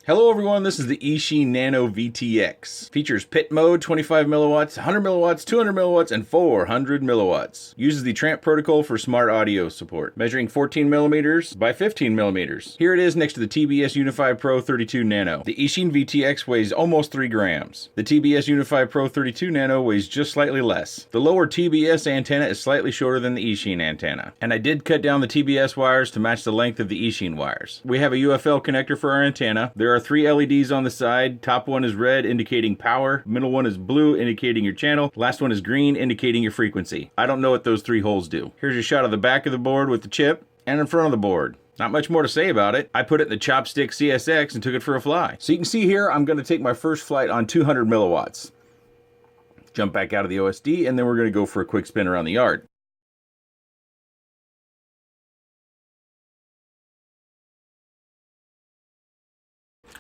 Hello everyone, this is the Eachine Nano VTX. Features pit mode, 25 milliwatts, 100 milliwatts, 200 milliwatts, and 400 milliwatts. Uses the Tramp protocol for smart audio support, measuring 14 millimeters by 15 millimeters. Here it is next to the TBS Unify Pro 32 Nano. The Eachine VTX weighs almost 3 grams. The TBS Unify Pro 32 Nano weighs just slightly less. The lower TBS antenna is slightly shorter than the Eachine antenna. And I did cut down the TBS wires to match the length of the Eachine wires. We have a UFL connector for our antenna. There are 3 LEDs on the side. Top one is red, indicating power. Middle one is blue, indicating your channel. Last one is green, indicating your frequency. I don't know what those 3 holes do. Here's a shot of the back of the board with the chip and in front of the board. Not much more to say about it. I put it in the Chopstick CSX and took it for a fly. So you can see here, I'm going to take my first flight on 200 milliwatts. Jump back out of the OSD, and then we're going to go for a quick spin around the yard.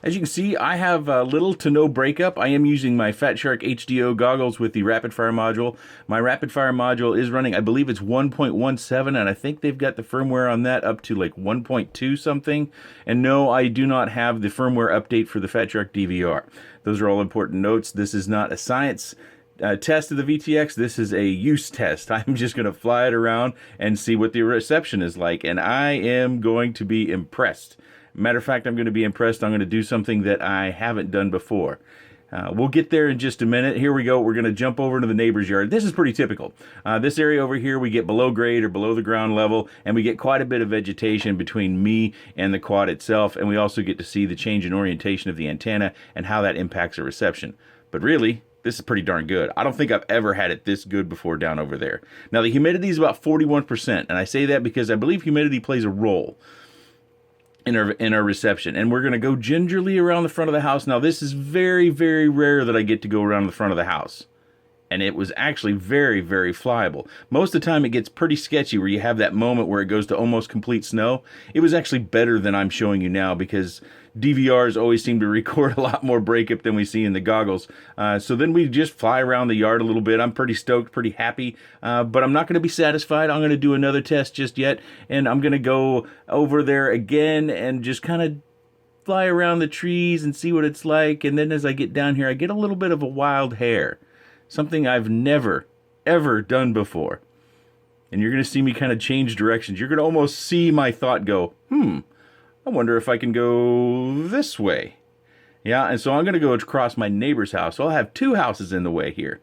As you can see, I have little to no breakup. I am using my Fat Shark HDO goggles with the rapid fire module. My rapid fire module is running, I believe it's 1.17, and I think they've got the firmware on that up to like 1.2 something. And no, I do not have the firmware update for the Fat Shark DVR. Those are all important notes. This is not a science test of the VTX. This is a use test. I'm just going to fly it around and see what the reception is like, and I am going to be impressed. Matter of fact, I'm going to be impressed. I'm going to do something that I haven't done before. We'll get there in just a minute. Here we go. We're going to jump over to the neighbor's yard. This is pretty typical. This area over here, we get below grade or below the ground level, and we get quite a bit of vegetation between me and the quad itself, and we also get to see the change in orientation of the antenna and how that impacts the reception. But really, this is pretty darn good. I don't think I've ever had it this good before down over there. Now, the humidity is about 41%, and I say that because I believe humidity plays a role in our reception. And we're going to go gingerly around the front of the house. Now, this is very, very rare that I get to go around the front of the house. And it was actually very, very flyable. Most of the time it gets pretty sketchy where you have that moment where it goes to almost complete snow. It was actually better than I'm showing you now because DVRs always seem to record a lot more breakup than we see in the goggles. So then we just fly around the yard a little bit. I'm pretty stoked, pretty happy, but I'm not going to be satisfied. I'm going to do another test just yet, and I'm going to go over there again and just kind of fly around the trees and see what it's like. And then as I get down here, I get a little bit of a wild hair. Something I've never, ever done before. And you're going to see me kind of change directions. You're going to almost see my thought go, I wonder if I can go this way. Yeah, and so I'm going to go across my neighbor's house. So I'll have 2 houses in the way here.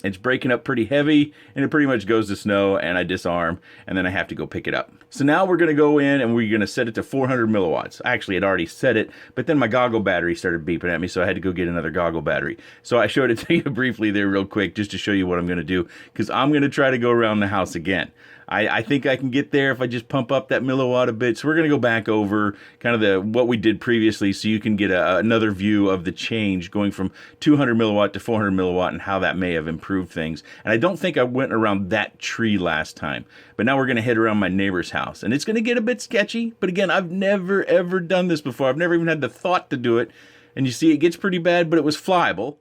It's breaking up pretty heavy, and it pretty much goes to snow, and I disarm, and then I have to go pick it up. So now we're going to go in, and we're going to set it to 400 milliwatts. Actually, I'd already set it, but then my goggle battery started beeping at me, so I had to go get another goggle battery. So I showed it to you briefly there real quick, just to show you what I'm going to do, because I'm going to try to go around the house again. I think I can get there if I just pump up that milliwatt a bit. So we're going to go back over kind of what we did previously so you can get another view of the change going from 200 milliwatt to 400 milliwatt and how that may have improved things. And I don't think I went around that tree last time. But now we're going to head around my neighbor's house. And it's going to get a bit sketchy. But again, I've never, ever done this before. I've never even had the thought to do it. And you see, it gets pretty bad, but it was flyable.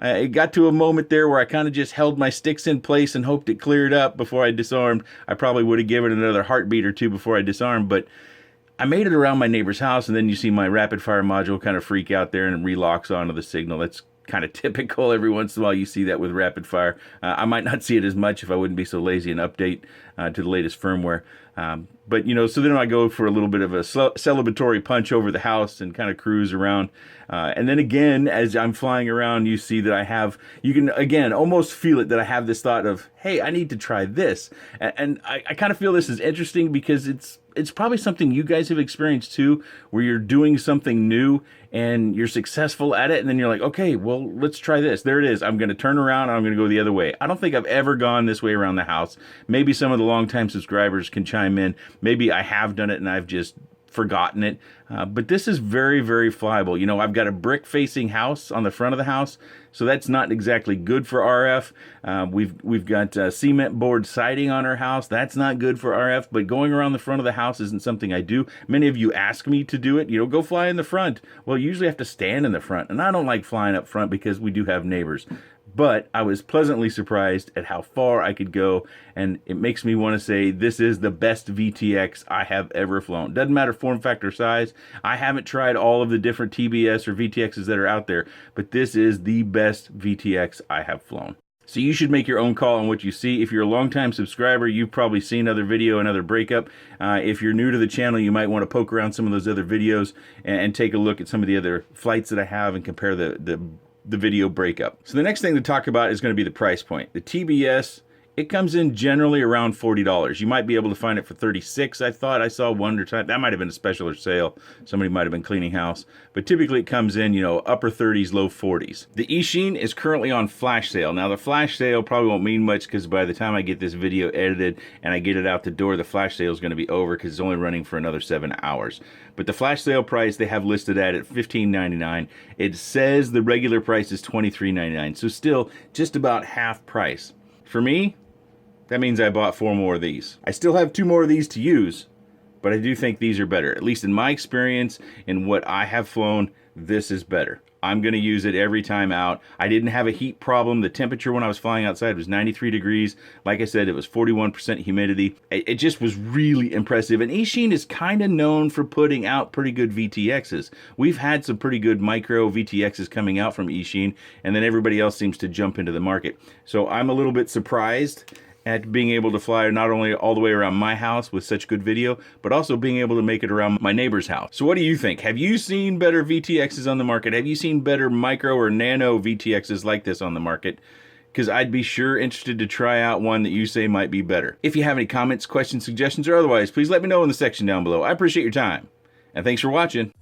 It got to a moment there where I kind of just held my sticks in place and hoped it cleared up before I disarmed. I probably would have given it another heartbeat or 2 before I disarmed, but I made it around my neighbor's house, and then you see my rapid fire module kind of freak out there and relocks onto the signal. That's kind of typical. Every once in a while you see that with rapid fire. I might not see it as much if I wouldn't be so lazy and update to the latest firmware. But, you know, so then I go for a little bit of a celebratory punch over the house and kind of cruise around. And then again, as I'm flying around, you see that you can, again, almost feel it that I have this thought of, hey, I need to try this. And I kind of feel this is interesting because it's probably something you guys have experienced too, where you're doing something new and you're successful at it, and then you're like, okay, well, let's try this. There it is. I'm going to turn around and I'm going to go the other way. I don't think I've ever gone this way around the house. Maybe some of the longtime subscribers can chime in. Maybe I have done it and I've just forgotten it. But this is very, very flyable. You know, I've got a brick facing house on the front of the house, so that's not exactly good for RF. We've got cement board siding on our house. That's not good for RF, but going around the front of the house isn't something I do. Many of you ask me to do it. You know, go fly in the front. Well, you usually have to stand in the front, and I don't like flying up front because we do have neighbors. but I was pleasantly surprised at how far I could go, and it makes me want to say this is the best VTX I have ever flown. Doesn't matter form factor, size. I haven't tried all of the different TBS or VTXs that are out there, but this is the best VTX I have flown. So you should make your own call on what you see. If you're a longtime subscriber, you've probably seen another video, another breakup. If you're new to the channel, you might want to poke around some of those other videos and take a look at some of the other flights that I have and compare the video breakup. So the next thing to talk about is going to be the price point. The TBS, it comes in generally around $40. You might be able to find it for $36. I thought I saw one or time. That might have been a special or sale. Somebody might have been cleaning house. But typically it comes in, you know, upper 30s, low 40s. The Eachine is currently on flash sale. Now the flash sale probably won't mean much because by the time I get this video edited and I get it out the door, the flash sale is going to be over because it's only running for another 7 hours. But the flash sale price they have listed at $15.99. It says the regular price is $23.99. So still just about half price. For me, that means I bought 4 more of these. I still have 2 more of these to use, but I do think these are better. At least in my experience, in what I have flown, this is better. I'm going to use it every time out. I didn't have a heat problem. The temperature when I was flying outside was 93 degrees. Like I said, it was 41% humidity. It just was really impressive. And Eachine is kind of known for putting out pretty good VTXs. We've had some pretty good micro VTXs coming out from Eachine, and then everybody else seems to jump into the market. So I'm a little bit surprised at being able to fly not only all the way around my house with such good video, but also being able to make it around my neighbor's house. So what do you think? Have you seen better VTXs on the market? Have you seen better micro or nano VTXs like this on the market? Because I'd be sure interested to try out one that you say might be better. If you have any comments, questions, suggestions, or otherwise, please let me know in the section down below. I appreciate your time, and thanks for watching.